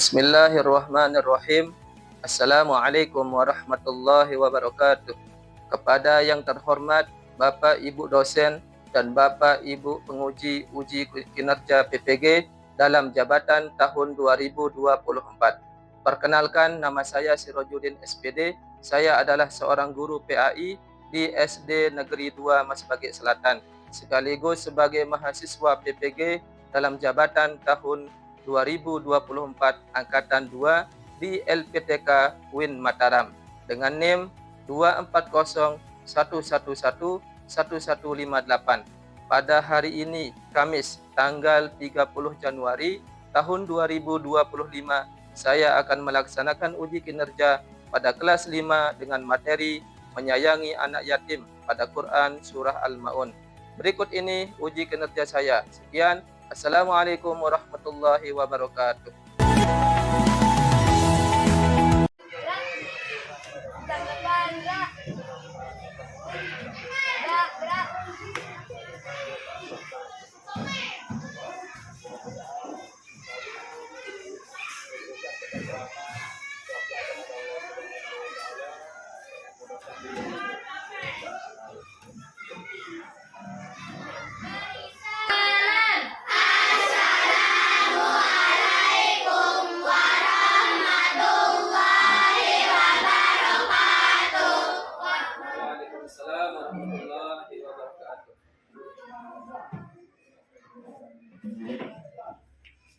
Bismillahirrahmanirrahim. Assalamualaikum warahmatullahi wabarakatuh. Kepada yang terhormat Bapak Ibu dosen dan Bapak Ibu penguji uji kinerja PPG dalam jabatan tahun 2024. Perkenalkan, nama saya Sirajuddin SPD. Saya adalah seorang guru PAI di SD Negeri 2 Masbagek Selatan, sekaligus sebagai mahasiswa PPG dalam jabatan tahun 2024 Angkatan 2 di LPTK UIN Mataram dengan NIM 24011111158. Pada hari ini, Kamis, tanggal 30 Januari tahun 2025, saya akan melaksanakan uji kinerja pada kelas 5 dengan materi menyayangi anak yatim pada Quran Surah Al-Ma'un. Berikut ini uji kinerja saya. Sekian. Assalamualaikum warahmatullahi wabarakatuh.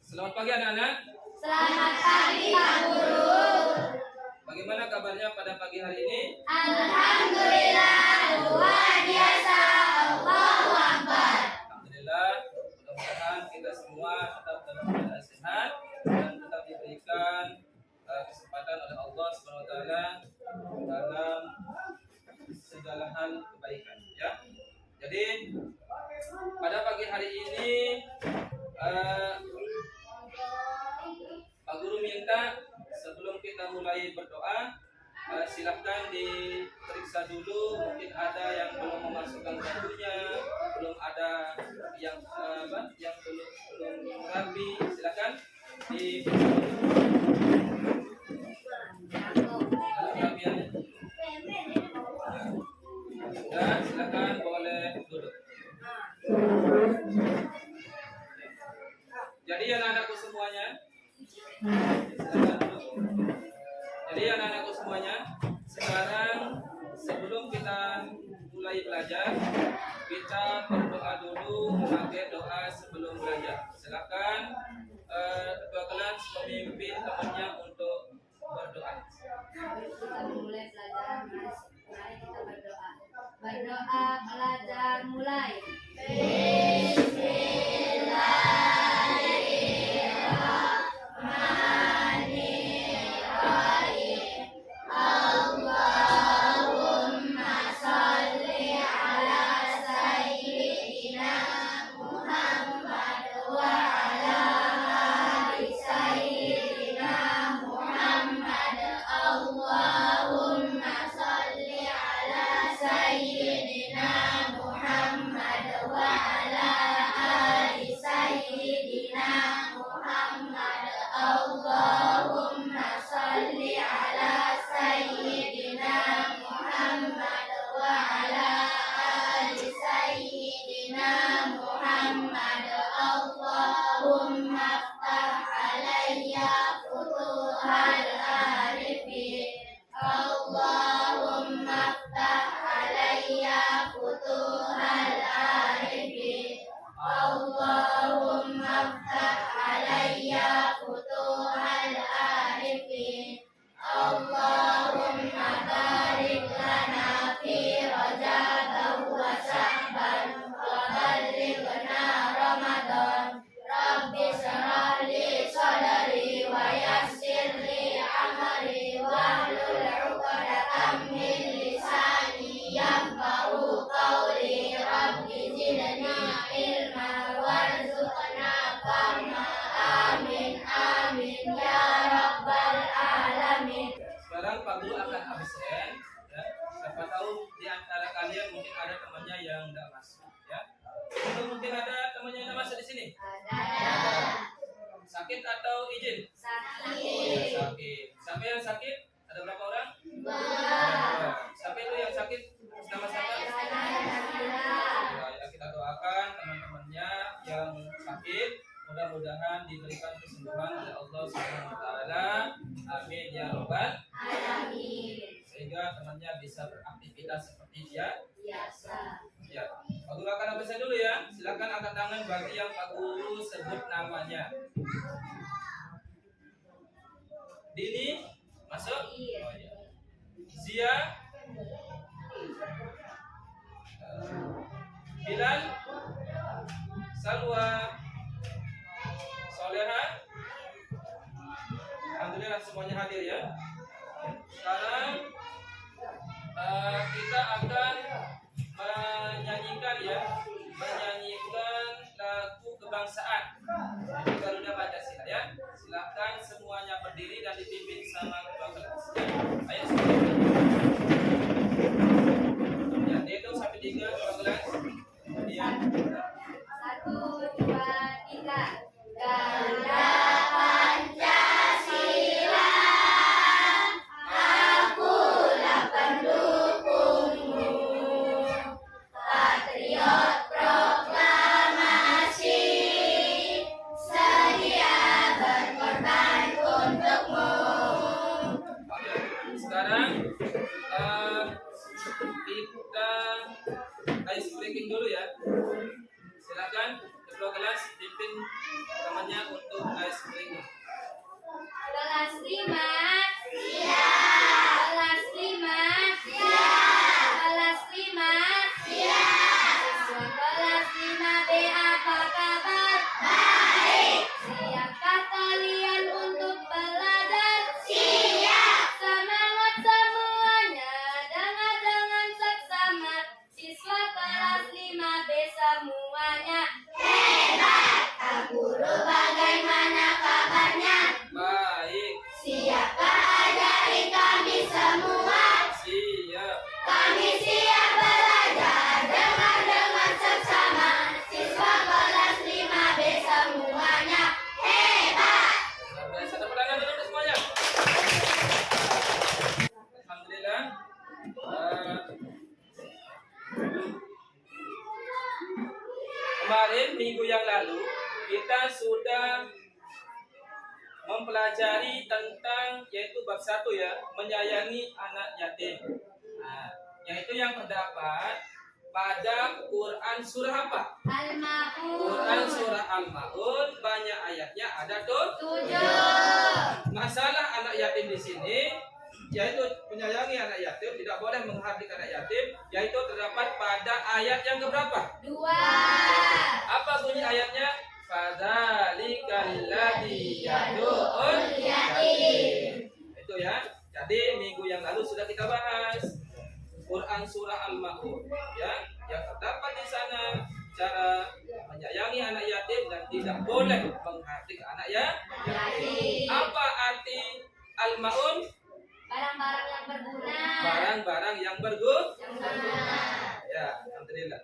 Selamat pagi anak-anak. Selamat pagi Pak Guru. Bagaimana kabarnya pada pagi hari ini? Alhamdulillah luar biasa. Allahu Akbar. Alhamdulillah, mudah-mudahan kita semua tetap dalam keadaan sehat dan tetap diberikan kesempatan oleh Allah SWT dalam segala hal kebaikan. Ya. Jadi pada pagi hari ini Pak Guru minta sebelum kita mulai berdoa, silahkan diperiksa dulu. Mungkin ada yang belum memasukkan bajunya, belum ada yang belum rapi. Silahkan diperiksa dulu. Ya, silahkan boleh duduk. Jadi anak-anakku semuanya, Jadi anak-anakku semuanya, sekarang sebelum kita mulai belajar, kita berdoa dulu pakai doa sebelum belajar. Silakan ketua kelas memimpin temannya untuk berdoa. Kita mulai pelajaran, mari kita berdoa. Berdoa belajar mulai. Sekarang Pak Guru akan absen. Ya. Siapa tahu di antara kalian mungkin ada temannya yang tidak masuk. Ya. Atau mungkin ada temannya yang tidak masuk di sini. Ada. Sakit atau izin? Sakit. Sakit. Siapa yang sakit? Ada berapa orang? Dua. Siapa itu yang sakit? Sama-sama. Ya, kita doakan teman-temannya yang sakit, mudah-mudahan diberikan kesembuhan oleh Allah Subhanahu wa taala. Amin ya rabbal Alamin. sehingga temannya bisa beraktivitas seperti dia Biasa. ya. Pak Guru akan absen dulu ya. Silakan angkat tangan bagi yang Pak Guru sebut namanya. Dini masuk? Iya. Oh, ya. Zia, Bilal, Salwa, Soleha. Alhamdulillah semuanya hadir ya. Sekarang kita akan menyanyikan lagu kebangsaan Garuda Pancasila ya. Silakan semuanya berdiri dan dipimpin sama ketua kelas. Ya. Ayo semuanya. Ya, dihitung sampai 3 ketua kelas. Kemudian 1, 2, 3. Garuda Pancasila, akulah pendukungmu. Patriot proklamasi, sedia berkorban untukmu. sekarang kita ice breaking dulu ya. Silakan ketua kelas pimpin temannya untuk ice breaking. Kelas 5. Siap. Kelas 5. Siap. Kelas 5. Siap. Siswa kelas 5B apa kabar? Baik. Siapkah kalian untuk belajar? Siap. Semangat semuanya, dengar dengan seksama. Siswa kelas 5B semuanya hebat. Kak Guru bagaimana kabarnya? Baik. Siapkah ajari kami semua? Siap. Kami siap belajar, dengar dengan seksama. Siswa kelas 5B semuanya hebat. Sampai satu tangan dulu semuanya. Alhamdulillah. Kemarin minggu yang lalu kita sudah mempelajari tentang yaitu bab 1 ya, menyayangi anak yatim. Nah, yaitu yang terdapat pada Quran surah apa? Quran Al-Ma'un. surah Al-Maun, banyak ayatnya ada tuh 7. masalah anak yatim di sini yaitu menyayangi anak yatim, tidak boleh menghardik anak yatim, yaitu terdapat pada ayat yang keberapa? 2. Apa bunyi ayatnya? Fadzalikal ladzi yad'ul yatim. Itu ya. Jadi minggu yang lalu sudah kita bahas Quran surah Al-Maun ya, yang terdapat di sana cara menyayangi anak yatim dan tidak boleh menghardik anak yatim. Apa arti Al-Maun? Barang-barang yang berguna. Barang-barang yang berguna. Yang berguna. Ya, alhamdulillah.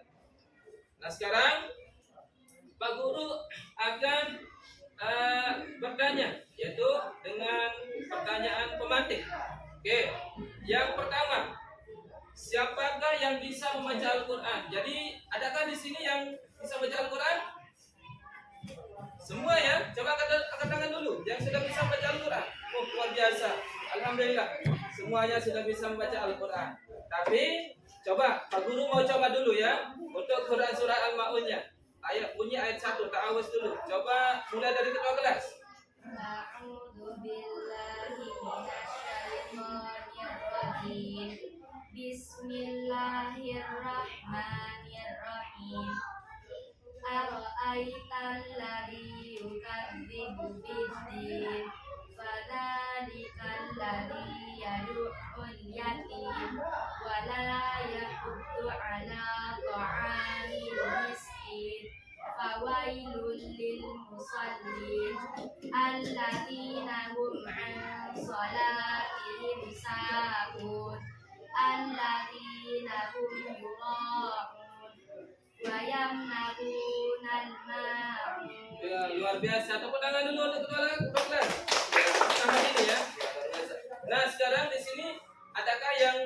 Nah sekarang Pak Guru akan bertanya, yaitu dengan pertanyaan pemantik. Oke, yang pertama, siapakah yang bisa membaca Al-Quran? Jadi, adakah di sini yang bisa membaca Al-Quran? Semua ya? Coba angkat tangan dulu, yang sudah bisa membaca Al-Quran. Oh, luar biasa. Alhamdulillah, semuanya sudah bisa membaca Al-Quran. Tapi, coba, Pak Guru mau coba dulu ya, untuk Quran surah Al-Ma'unnya. Ayat bunyi ayat 1, ta'awuz dulu. Coba mulai dari ketua kelas. A'udzu billahi minasyaitonir rajim. Bismillahirrahmanirrahim. Ara'aital ladzi yukadzibu biddin, fadzalikal ladzi yad'ul yatim wa la yahuddu 'ala ta'amil miskin. Fawailul lil musallin alladzina hum 'an shalatihim sahun alladzina biasa. Tepuk tangan dulu untuk kedua kelas. Sama ini ya. Nah, sekarang di sini adakah yang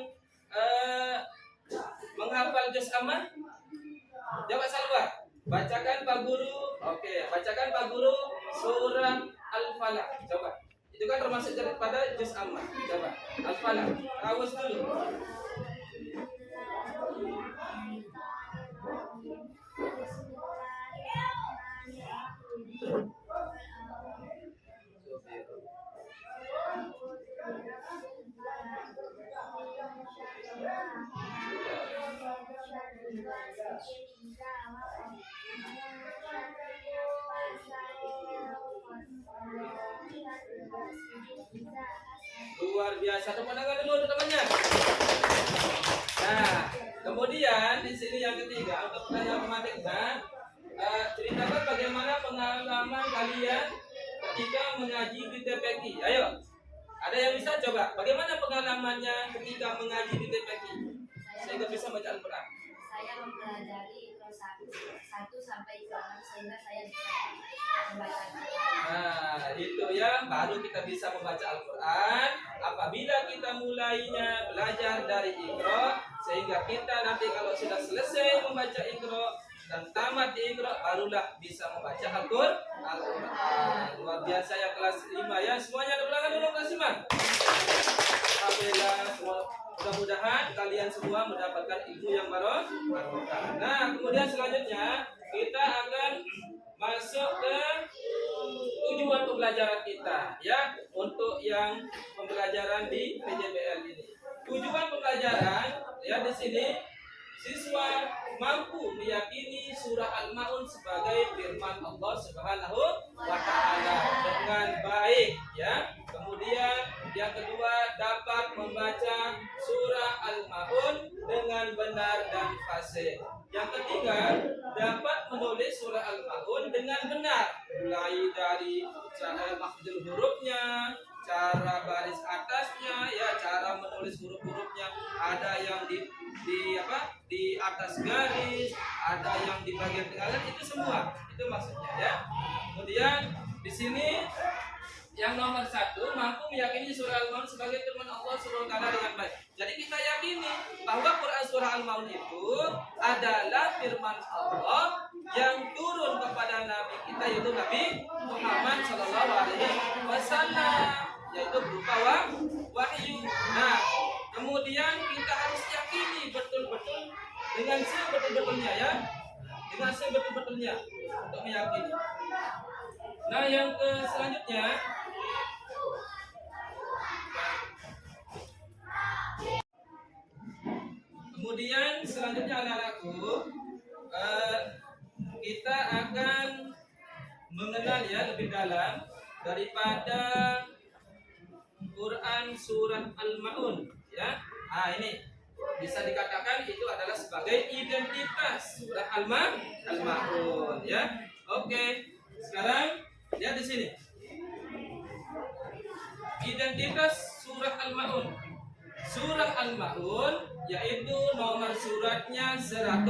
menghafal juz amma? Jawab Salwa. Bacakan Pak Guru. Oke, bacakan Pak Guru surah Al-Falaq. Coba. Itu kan termasuk daripada juz amma. Coba. Al-Falaq. Awas dulu. Luar biasa. Tepuk tangan dulu untuk temannya. Nah, kemudian di sini yang ketiga untuk pertanyaan tematiknya, ceritakan bagaimana pengalaman kalian ketika mengaji di TPQ. Ayo, ada yang bisa coba? Bagaimana pengalamannya ketika mengaji di TPQ sehingga bisa baca Al-Quran? Saya mempelajari Iqra 1 sampai Iqra 6 sehingga saya bisa membaca Al-Quran. Nah, itu ya, baru kita bisa membaca Al-Quran apabila kita mulainya belajar dari Iqra, sehingga kita nanti kalau sudah selesai membaca Iqra dan tamat di Iqra, barulah bisa membaca Al-Quran. Luar biasa ya kelas 5 ya. Semuanya ada belakang dulu kelas 5. Alhamdulillah, mudah-mudahan kalian semua mendapatkan ilmu yang barokah. Nah, kemudian selanjutnya kita akan masuk ke tujuan pembelajaran kita ya, untuk yang pembelajaran di PJBL ini. Tujuan pembelajaran ya di sini, siswa mampu meyakini surah Al-Maun sebagai firman Allah Subhanahu wa taala dengan baik ya. Kemudian yang kedua, dapat membaca surah Al-Maun dengan benar dan fasih. Yang ketiga, dapat menulis surah Al-Maun dengan benar, mulai dari cara makhraj hurufnya, cara baris atasnya ya, cara menulis huruf-hurufnya, ada yang di atas garis, ada yang di bagian tengah, itu semua itu maksudnya ya. Kemudian di sini yang nomor 1, mampu meyakini surah Al-Maun sebagai firman Allah Subhanahu wa taala dengan baik. Jadi kita yakini bahwa Quran surah Al-Maun itu adalah firman Allah yang turun kepada Nabi kita, yaitu Nabi Muhammad sallallahu alaihi wasallam, yaitu berupa wahyu. Nah, kemudian kita harus yakini betul-betul dengan sebetul-betulnya ya, dengan sebetul-betulnya untuk meyakini. Nah, yang selanjutnya anak-anakku, kita akan mengenal ya lebih dalam daripada Quran surat Al-Maun ya. Ini bisa dikatakan itu adalah sebagai identitas surah Al-Maun ya. Oke, sekarang lihat di sini. Identitas surah Al-Maun. Surah Al-Maun yaitu nomor suratnya 107.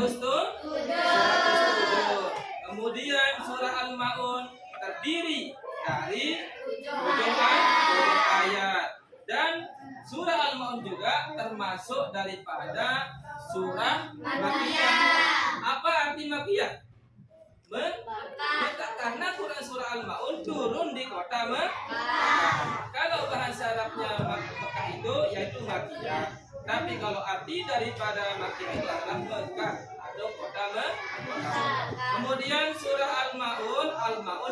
Kemudian surah Al-Maun terdiri dari 7 ayat, dan surah Al-Maun juga termasuk daripada surah Makkiyah. Apa arti Makkiyah? Mekah, karena Quran surah Al-Maun turun di kota Mekah. Kalau bahasa Arabnya Mekah itu yaitu Makkiyah. Tapi kalau arti daripada Makkiyah itu adalah Mekah atau kota Mekah. Kemudian surah Al-Maun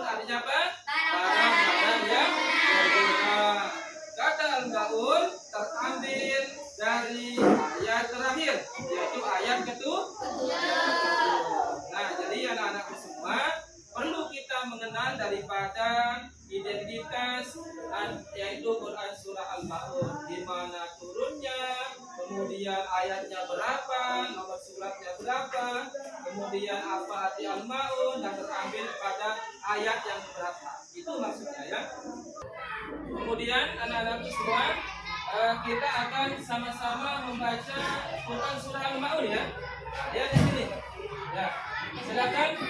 artinya apa? Barang-barang yang berguna. Kata Al-Maun terambil dari ayat terakhir, yaitu ayat ketujuh. Nah, jadi anak-anakku semua, perlu kita mengenal daripada identitas yaitu Quran surah Al-Maun, di mana turunnya, kemudian ayatnya berapa, nomor suratnya berapa, kemudian apa arti Al-Maun, dan terambil pada ayat yang berapa. Itu maksudnya ya. Kemudian anak-anakku semua, kita akan sama-sama membaca Quran surah Al-Maun ya. Ya di sini. Ya, silakan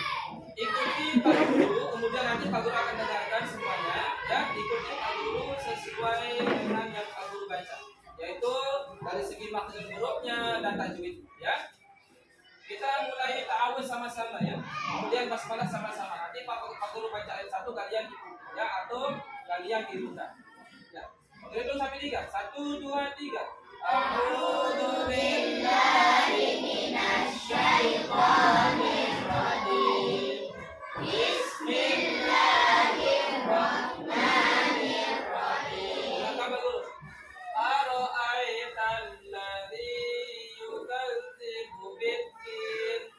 ikuti Pak Guru, kemudian nanti Pak Guru akan dengarkan semuanya, ya. Ikuti Pak Guru sesuai dengan yang Pak Guru baca, yaitu dari segi maksud hurufnya dan tajwid, ya. Kita mulai ta'awuz sama-sama, ya. Kemudian basmalah sama-sama. Nanti Pak Guru baca ayat 1, kalian ikuti, ya, atau kalian tirukan. Ya. Oke, itu sampai 3. 1 2 3. A'udzu billahi minasyaitonir rajim. Bismillahirrahmanirrahim. Ulang Pak Guru. Ara'aital ladzi yukadzibu bid-din.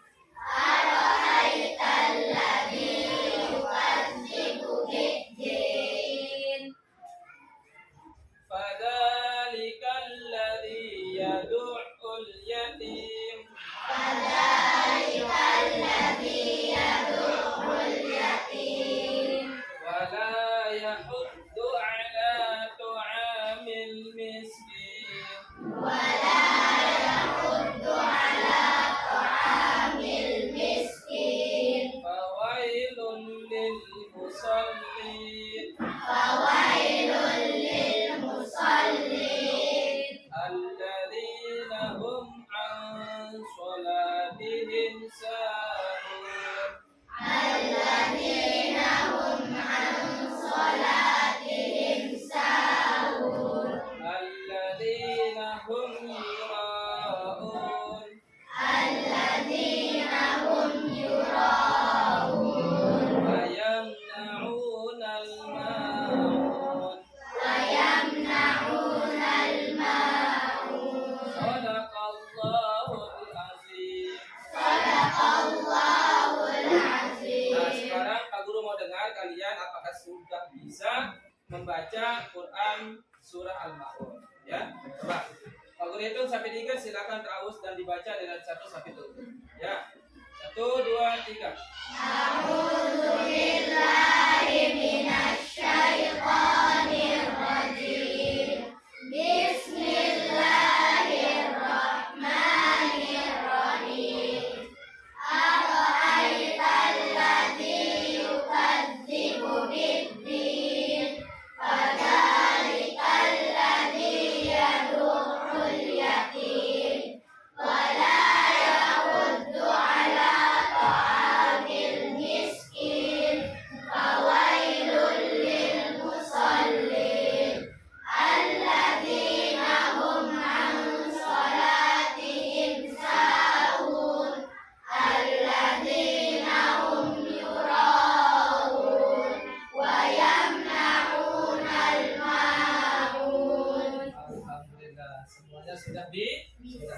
Fadzalikal ladzi yad'ul yatim. Wala yahuddu ala tu'amil miskin. Fawailun lil musallin. Alladzina hum an sholatihim sahun. Alladzina hum yura'un. Wa yamna'unal ma'un. Shadaqallahul azim. Nah, sekarang Pak Guru mau dengar kalian apakah sudah bisa membaca Quran surah Al-Ma'un, ya. Coba Pak Guru hitung sampai 3, silakan ta'awuz dan dibaca dari 1 sampai 7. Ya. 1 2 3. Alhamdulillah, semuanya sudah bisa.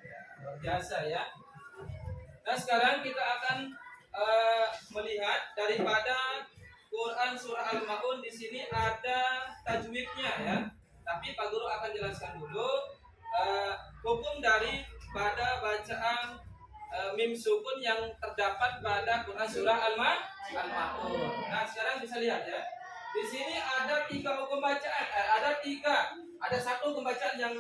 Ya, luar biasa, ya. Nah, sekarang kita akan melihat daripada Quran surah Al-Ma'un. Di sini ada tajwidnya, ya. Tapi Pak Guru akan jelaskan dulu hukum dari pada bacaan mim sukun yang terdapat pada Quran surah Al-Ma'un. Nah, sekarang bisa lihat, ya. Di sini ada 3 hukum bacaan, ada 1 pembacaan yang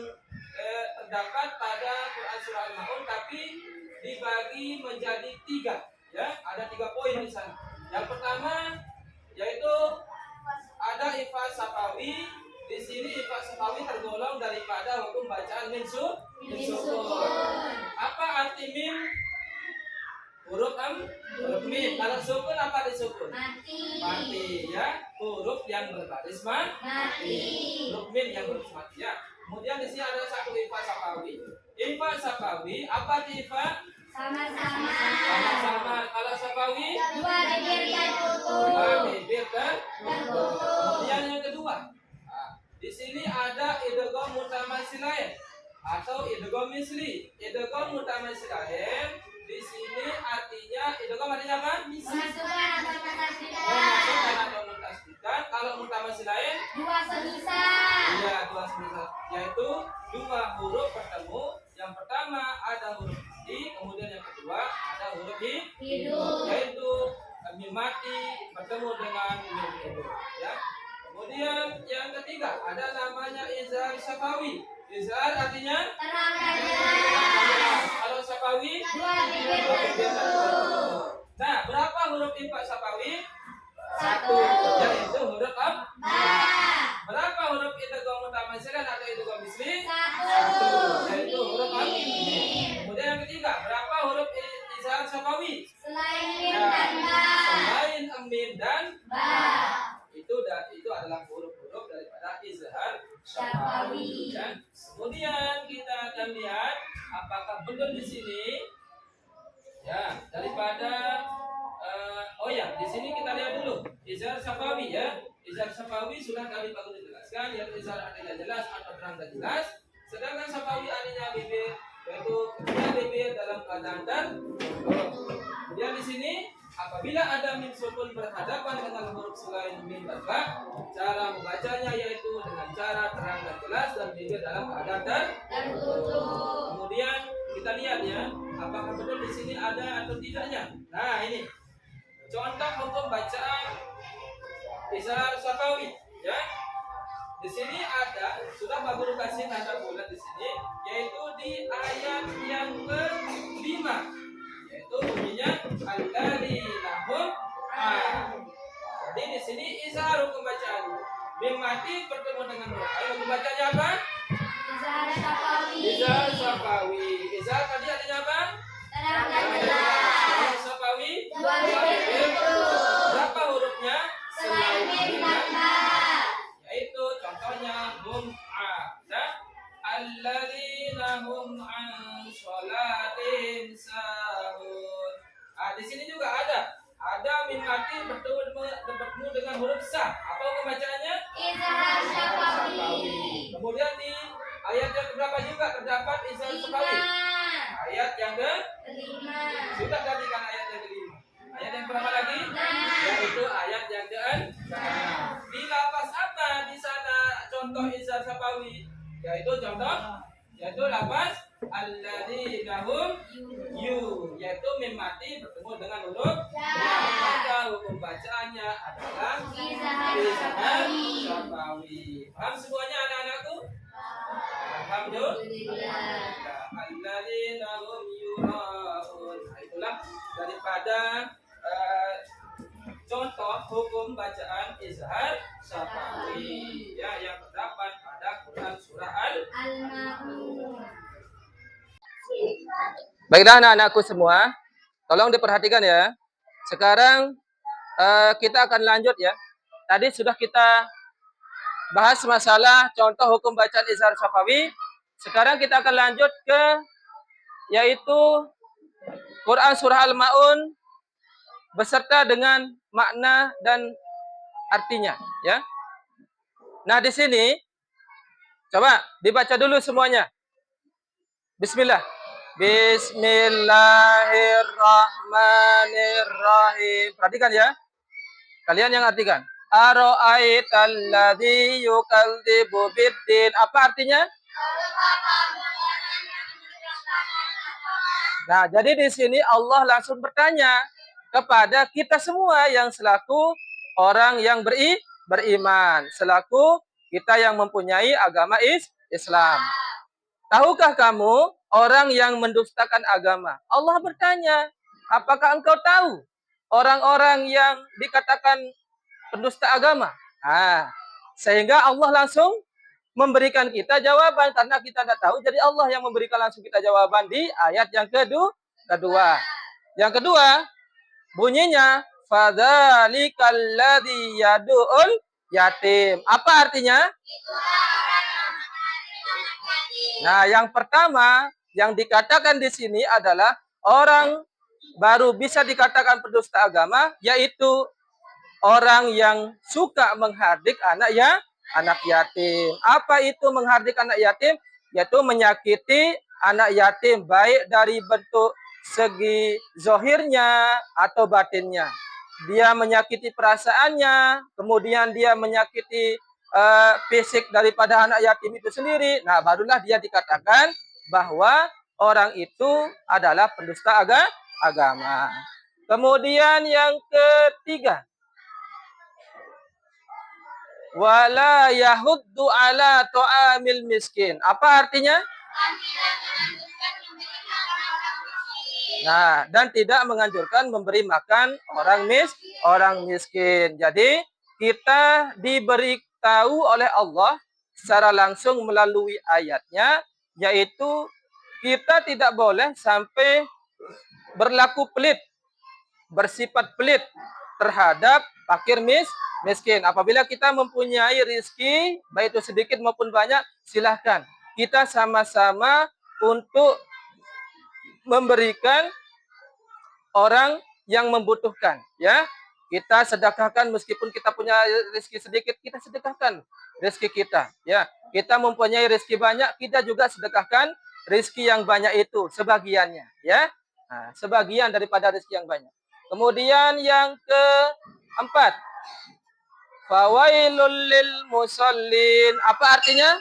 terdapat pada Quran surah Al-Ma'un, tapi dibagi menjadi 3, ya. Ada 3 poin di sana. Yang pertama yaitu ada ifal safawi. Di sini ifal safawi tergolong daripada hukum bacaan mim sukun. Apa arti mim? Huruf mim. Kalau sukun apa disukun? Mati, ya. Huruf yang berbaris mati. Huruf mim yang berbaris mati, ya. Kemudian di sini ada 1 ifal safawi. Ifal safawi, apa di ifal? Sama-sama. Kalau safawi? 2 bibir tertutup. 2 bibir tertutup. Kemudian yang kedua, di sini ada idgham mutamasilain atau idgham misli. Idgham mutamasilain di sini artinya apa? Memasukkan atau mentasbihkan. Memasukkan atau mentasbihkan. Kalau mutamasilain 2 semisal. iya, 2 semisal, yaitu 2 huruf bertemu. Yang pertama ada huruf i, kemudian yang kedua ada huruf Hidup. yaitu mim mati bertemu dengan mim hidup, ya. Kemudian yang ketiga ada namanya izhar syafawi. Izhar artinya Terang dan jelas. kalau syafawi 2 bibir tertutup. Nah, huruf impak Sapawi? Satu. Yaitu huruf apa? Ba. Berapa huruf idgham mutamatsilin atau idgham misli? Satu. Yaitu huruf apa? Kemudian yang ketiga, berapa huruf izhar Sapawi? Selain mim dan ba. Selain mim dan Ba. itu adalah huruf-huruf daripada izhar Syafawi. ya. Kemudian kita akan lihat apakah benar di sini ya daripada di sini kita lihat dulu izhar Syafawi ya. Izhar Syafawi sudah kami baru dijelaskan, yaitu izhar artinya jelas atau terang dan jelas. Sedangkan Syafawi artinya bibir, yaitu kedua bibir dalam keadaan tertutup. Kemudian di sini apabila ada mim sukun berhadapan dengan huruf selain mim dan ba, cara membacanya yaitu dengan cara terang dan jelas dan bibir dalam keadaan tertutup. Kemudian kita lihat ya, apakah benar di sini ada atau tidaknya. Nah ini contoh hukum bacaan izhar Syafawi ya. Di sini ada sudah baru kasih tanda bulat di sini, yaitu di ayat yang ke-5, yaitu bunyinya alladzina hum. Jadi di sini izhar hukum bacaan. Mim mati bertemu dengan huruf ain. Hukum bacanya apa? Izhar Syafawi. Izhar Syafawi. Izhar tadi artinya apa? Terang dan jelas. Syafawi. Dua bibir tutup. Berapa hurufnya? Selain mim dan ba. Yaitu contohnya hum'a. Nah, alladzina hum an sholatin sahun. Di sini juga ada mim mati bertemu dengan huruf sa. Apa pembacaannya? Izhar Syafawi. Kemudian di ayat yang berapa juga terdapat izhar Syafawi? Ayat yang Kelima. sudah tadi kan ayat yang kelima. Ayat yang berapa lagi? Yaitu ayat yang ke-6. Di lafaz apa di sana contoh izhar Syafawi? Yaitu lafaz alladzina hum yaitu mim mati bertemu dengan huruf ya. Maka hukum bacaannya adalah Izhar Syafawi. Paham semuanya anak-anakku? Alhamdulillah. Alladzina hum yuraun. Itulah daripada contoh hukum bacaan izhar Syafawi ya yang terdapat pada Quran surah Al-Ma'un. Baiklah anak-anakku semua, tolong diperhatikan ya. Sekarang kita akan lanjut ya. Tadi sudah kita bahas masalah contoh hukum bacaan izhar Syafawi. Sekarang kita akan lanjut ke yaitu Quran surah Al-Ma'un beserta dengan makna dan artinya ya. Nah, di sini coba dibaca dulu semuanya. Bismillah. Bismillahirrahmanirrahim. Perhatikan ya. Kalian yang artikan. Ara'aitalladzi yukadzibu biddin. Apa artinya? Nah, jadi di sini Allah langsung bertanya kepada kita semua yang selaku orang yang beriman, selaku kita yang mempunyai agama Islam. Tahukah kamu orang yang mendustakan agama? Allah bertanya, apakah engkau tahu orang-orang yang dikatakan pendusta agama? Sehingga Allah langsung memberikan kita jawaban karena kita tidak tahu. Jadi Allah yang memberikan langsung kita jawaban di ayat yang kedua. Yang kedua, bunyinya fadzalikal ladzi yad'ul yatim. Apa artinya? Nah, yang pertama yang dikatakan di sini adalah orang baru bisa dikatakan pendusta agama, yaitu orang yang suka menghardik anak yatim. Apa itu menghardik anak yatim? Yaitu menyakiti anak yatim baik dari bentuk segi zohirnya atau batinnya. Dia menyakiti perasaannya, kemudian dia menyakiti fisik daripada anak yatim itu sendiri. Nah, barulah dia dikatakan bahwa orang itu adalah pendusta agama. Kemudian yang ketiga, wala yahuddu ala ta'amil miskin. Apa artinya? Nah, dan tidak menganjurkan memberi makan orang miskin. Jadi, kita diberitahu oleh Allah secara langsung melalui ayatnya, yaitu kita tidak boleh sampai berlaku pelit, bersifat pelit terhadap miskin. Apabila kita mempunyai rezeki, baik itu sedikit maupun banyak, silahkan. Kita sama-sama untuk memberikan orang yang membutuhkan, ya. Kita sedekahkan meskipun kita punya rezeki sedikit, kita sedekahkan rezeki kita, ya. Kita mempunyai rezeki banyak, kita juga sedekahkan rezeki yang banyak itu sebagiannya, ya. Nah, sebagian daripada rezeki yang banyak. Kemudian yang keempat, fawailul lil musallin. Apa artinya?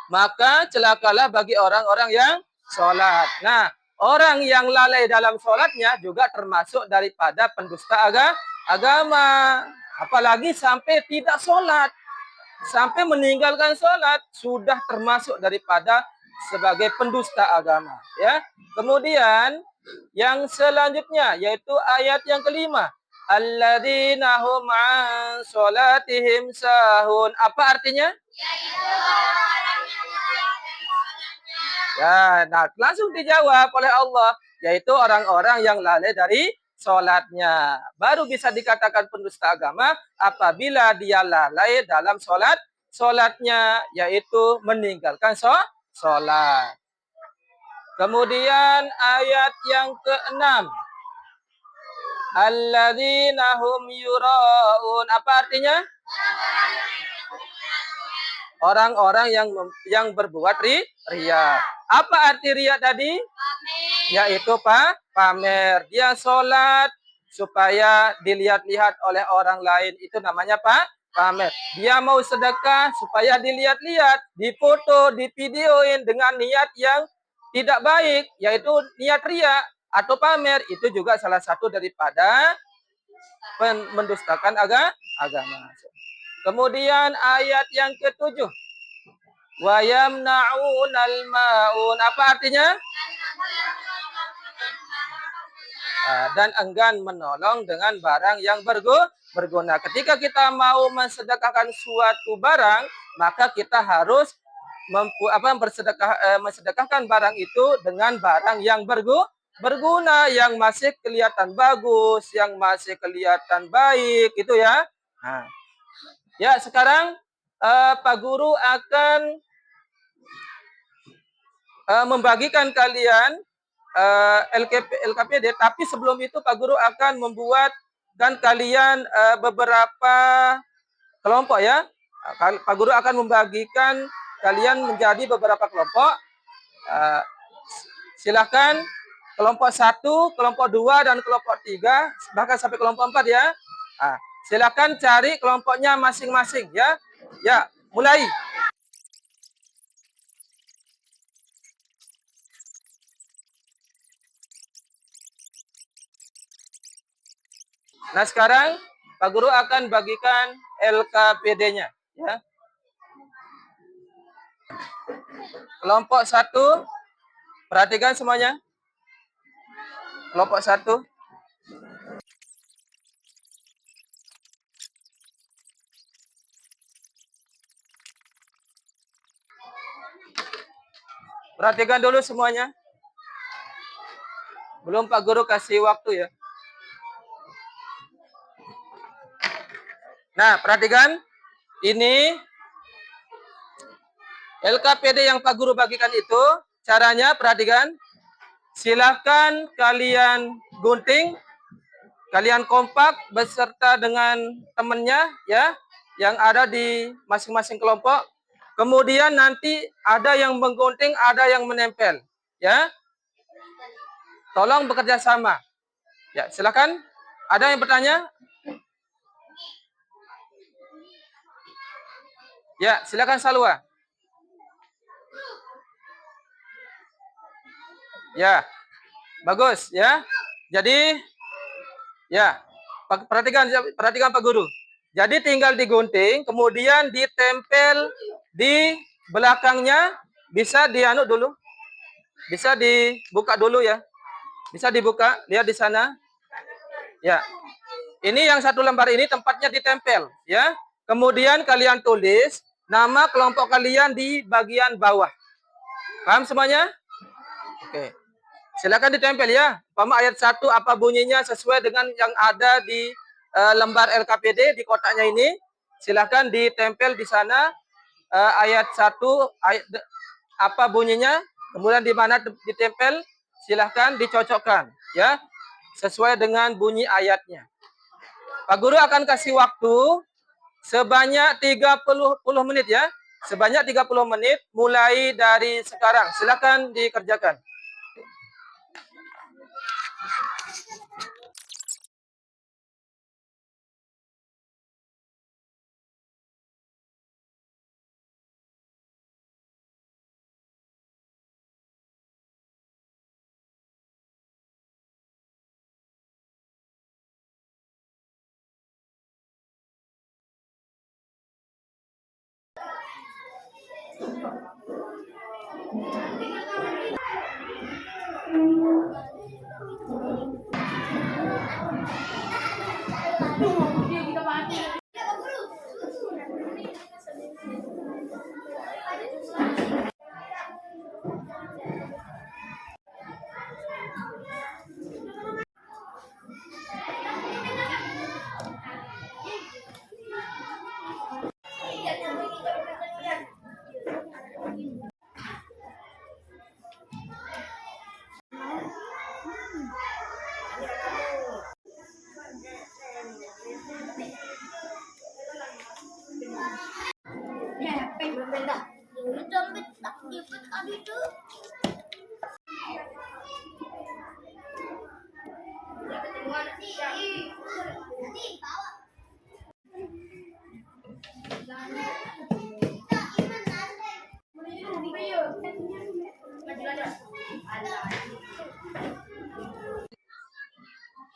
Maka celakalah bagi orang-orang yang sholat. Nah, orang yang lalai dalam sholatnya juga termasuk daripada pendusta agama. Apalagi sampai tidak sholat, sampai meninggalkan sholat, sudah termasuk daripada sebagai pendusta agama. Ya. Kemudian yang selanjutnya yaitu ayat yang kelima. Alladzina hum an sholatihim sahun. Apa artinya? Ya, nah langsung dijawab oleh Allah, yaitu orang-orang yang lalai dari sholatnya. Baru bisa dikatakan pendusta agama apabila dia lalai dalam sholatnya, yaitu meninggalkan sholat. Kemudian ayat yang keenam. Alladzina hum yura'un. Apa artinya? Orang-orang yang berbuat riya. Apa arti riya tadi? Yaitu pamer. Dia sholat supaya dilihat-lihat oleh orang lain. Itu namanya pamer. Dia mau sedekah supaya dilihat-lihat, difoto, divideoin dengan niat yang tidak baik, yaitu niat riya atau pamer. Itu juga salah satu daripada mendustakan agama. Kemudian ayat yang ketujuh. Wa yamna'unal ma'un. Apa artinya? Dan enggan menolong dengan barang yang berguna. Ketika kita mau mensedekahkan suatu barang, maka kita harus mensedekahkan barang itu dengan barang yang berguna, yang masih kelihatan bagus, yang masih kelihatan baik, itu ya. Nah. Ya, sekarang Pak Guru akan membagikan kalian LKPD, tapi sebelum itu Pak Guru akan membuatkan kalian beberapa kelompok, ya. Pak Guru akan membagikan kalian menjadi beberapa kelompok. Silakan kelompok 1, kelompok 2, dan kelompok 3, bahkan sampai kelompok 4, ya. Silakan cari kelompoknya masing-masing, ya. Ya, mulai. Nah, sekarang Pak Guru akan bagikan LKPD-nya, ya. Kelompok 1, perhatikan semuanya. Kelompok 1. Perhatikan dulu semuanya. Belum Pak Guru kasih waktu, ya. Nah, perhatikan. Ini LKPD yang Pak Guru bagikan itu. Caranya, perhatikan. Silahkan kalian gunting. Kalian kompak beserta dengan temannya, ya, yang ada di masing-masing kelompok. Kemudian nanti ada yang menggunting, ada yang menempel, ya. Tolong bekerja sama. Ya, silakan. Ada yang bertanya? Ya, silakan Salwa. Ya, bagus, ya. Jadi, ya, perhatikan Pak Guru. Jadi tinggal digunting, kemudian ditempel di belakangnya, bisa dianut dulu. Bisa dibuka dulu ya. Bisa dibuka, lihat di sana. Ya. Ini yang satu lembar ini tempatnya ditempel, ya. Kemudian kalian tulis nama kelompok kalian di bagian bawah. Paham semuanya? Oke. Silakan ditempel ya. Umpama ayat 1 apa bunyinya sesuai dengan yang ada di lembar LKPD di kotaknya ini. Silakan ditempel di sana ayat 1 apa bunyinya, kemudian di mana ditempel, silahkan dicocokkan ya sesuai dengan bunyi ayatnya. Pak Guru akan kasih waktu sebanyak 30 menit ya. Sebanyak 30 menit mulai dari sekarang. Silakan dikerjakan.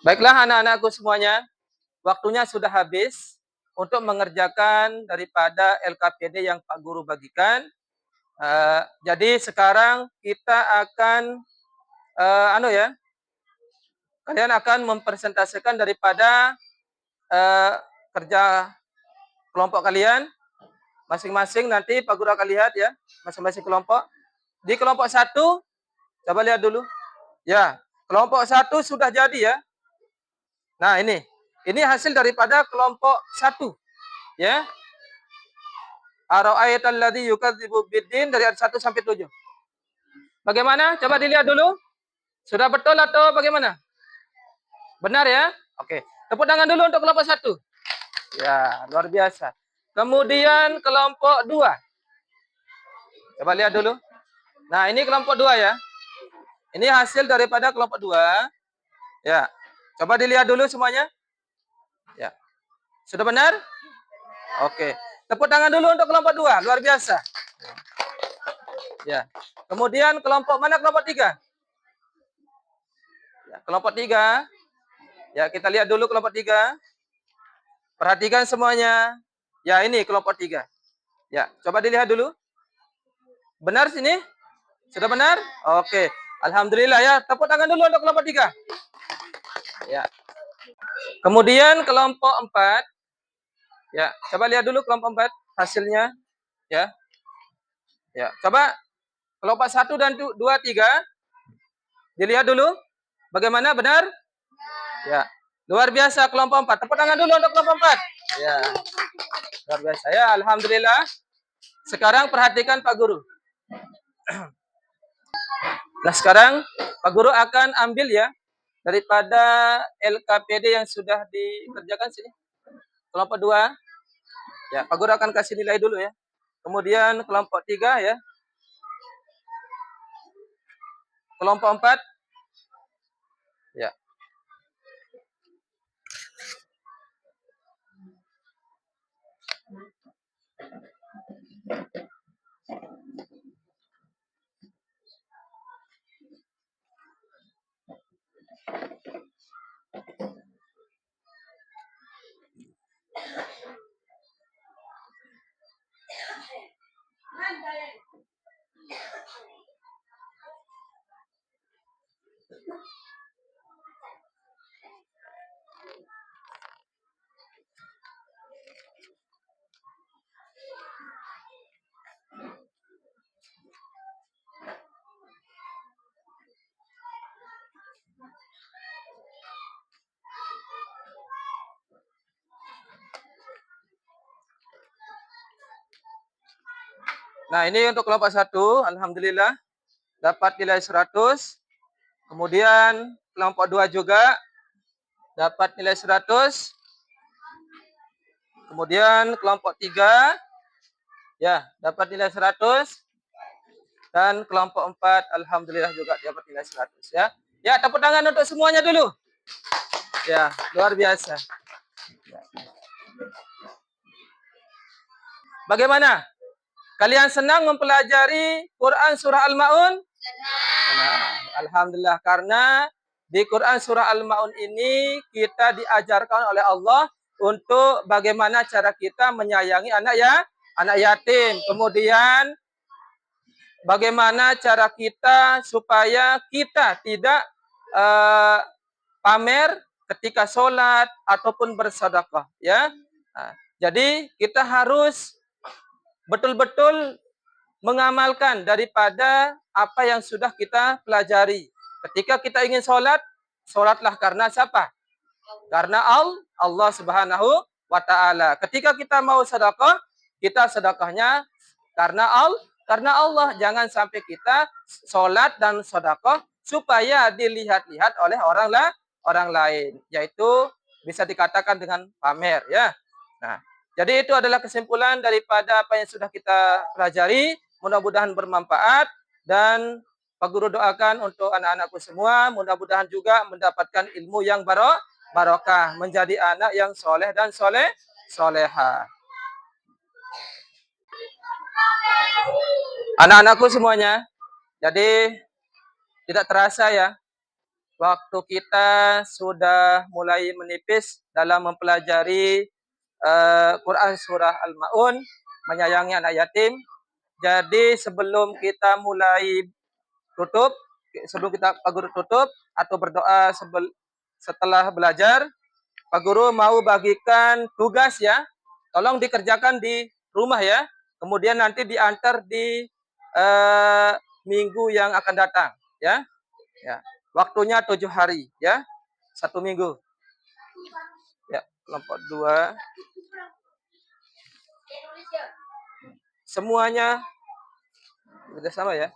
Baiklah anak-anakku semuanya, waktunya sudah habis untuk mengerjakan daripada LKPD yang Pak Guru bagikan. Jadi sekarang kita akan kalian akan mempresentasikan daripada kerja kelompok kalian masing-masing. Nanti Pak Guru akan lihat ya masing-masing kelompok. Di kelompok 1, coba lihat dulu. Ya, kelompok 1 sudah jadi ya. Nah, ini hasil daripada kelompok 1 ya. Ara'aital ladzi yukadzibu biddin dari ayat 1 sampai 7. Bagaimana? Coba dilihat dulu. Sudah betul atau bagaimana? Benar ya? Oke. Tepuk tangan dulu untuk kelompok 1. Ya, luar biasa. Kemudian kelompok 2. Coba lihat dulu. Nah, ini kelompok 2 ya. Ini hasil daripada kelompok 2. Ya. Coba dilihat dulu semuanya. Ya. Sudah benar? Oke. Tepuk tangan dulu untuk kelompok 2. Luar biasa. Ya. Kemudian kelompok mana kelompok 3? Ya, kelompok 3. Ya, kita lihat dulu kelompok 3. Perhatikan semuanya. Ya, ini kelompok 3. Ya, coba dilihat dulu. Benar sini? Sudah benar? Oke. Alhamdulillah ya. Tepuk tangan dulu untuk kelompok 3. Ya. Kemudian kelompok 4. Ya, coba lihat dulu kelompok 4 hasilnya. Ya. Ya, coba kelompok 1 dan 2, 3. Dilihat dulu. Bagaimana? Benar? Ya. Luar biasa kelompok 4. Tepuk tangan dulu untuk kelompok 4. Ya. Luar biasa ya. Alhamdulillah. Sekarang perhatikan Pak Guru. Nah, sekarang Pak Guru akan ambil ya daripada LKPD yang sudah dikerjakan sini. Kelompok 2. Ya, Pak Guru akan kasih nilai dulu ya. Kemudian kelompok 3 ya. Kelompok 4. Ya. Nah, ini untuk kelompok 1, alhamdulillah dapat nilai 100. Kemudian kelompok 2 juga dapat nilai 100. Kemudian kelompok 3 ya, dapat nilai 100. Dan kelompok 4 alhamdulillah juga dapat nilai 100 ya. Ya, tepuk tangan untuk semuanya dulu. Ya, luar biasa. Ya. Bagaimana? Kalian senang mempelajari Quran surah Al-Maun? Senang. Alhamdulillah, karena di Quran surah Al-Maun ini kita diajarkan oleh Allah untuk bagaimana cara kita menyayangi anak yatim. Kemudian bagaimana cara kita supaya kita tidak pamer ketika sholat ataupun bersedekah, ya. Nah, jadi kita harus betul-betul mengamalkan daripada apa yang sudah kita pelajari. Ketika kita ingin sholat, sholatlah karena siapa? Karena Allah Subhanahu wa Ta'ala. Ketika kita mau sedekah, kita sedekahnya karena Allah. Jangan sampai kita sholat dan sedekah supaya dilihat-lihat oleh orang lain, yaitu bisa dikatakan dengan pamer, ya. Nah, jadi itu adalah kesimpulan daripada apa yang sudah kita pelajari. Mudah-mudahan bermanfaat dan Pak Guru doakan untuk anak-anakku semua, mudah-mudahan juga mendapatkan ilmu yang barokah, menjadi anak yang soleh dan soleha. Anak-anakku semuanya, jadi tidak terasa ya, waktu kita sudah mulai menipis dalam mempelajari Quran surah Al-Maun, menyayangi anak yatim. Jadi sebelum kita mulai tutup, sebelum kita Pak Guru tutup atau berdoa setelah belajar, Pak Guru mau bagikan tugas ya. Tolong dikerjakan di rumah ya. Kemudian nanti diantar di minggu yang akan datang ya. Ya. Waktunya 7 hari ya. 1 minggu. Ya, kelompok 2. Semuanya sudah sama ya.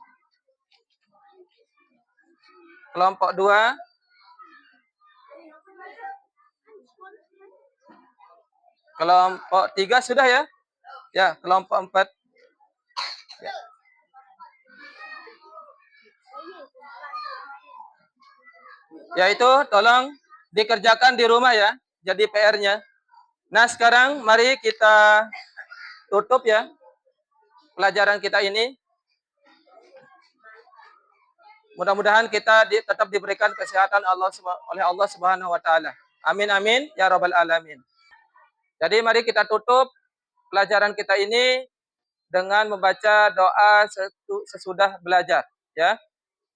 Kelompok 2. Kelompok 3 sudah ya? Ya, kelompok 4. Ya. Yaitu tolong dikerjakan di rumah ya. Jadi PR-nya. Nah, sekarang mari kita tutup ya pelajaran kita ini. Mudah-mudahan kita tetap diberikan kesehatan oleh Allah Subhanahu wa Ta'ala. Amin amin ya rabbal alamin. Jadi mari kita tutup pelajaran kita ini dengan membaca doa sesudah belajar ya.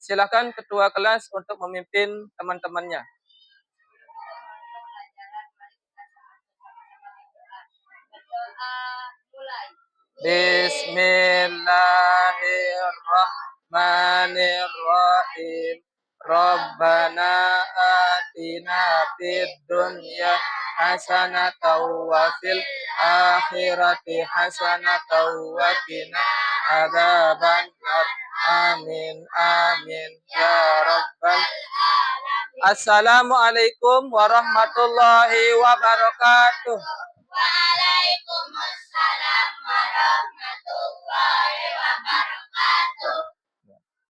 Silakan ketua kelas untuk memimpin teman-temannya. Bismillahirrahmanirrahim. Rabbana atina fid dunya hasanatan wa fil akhirati hasanatan wa qina adzabannar. Amin amin ya rabbal. Assalamualaikum warahmatullahi wabarakatuh. Waalaikumsalam.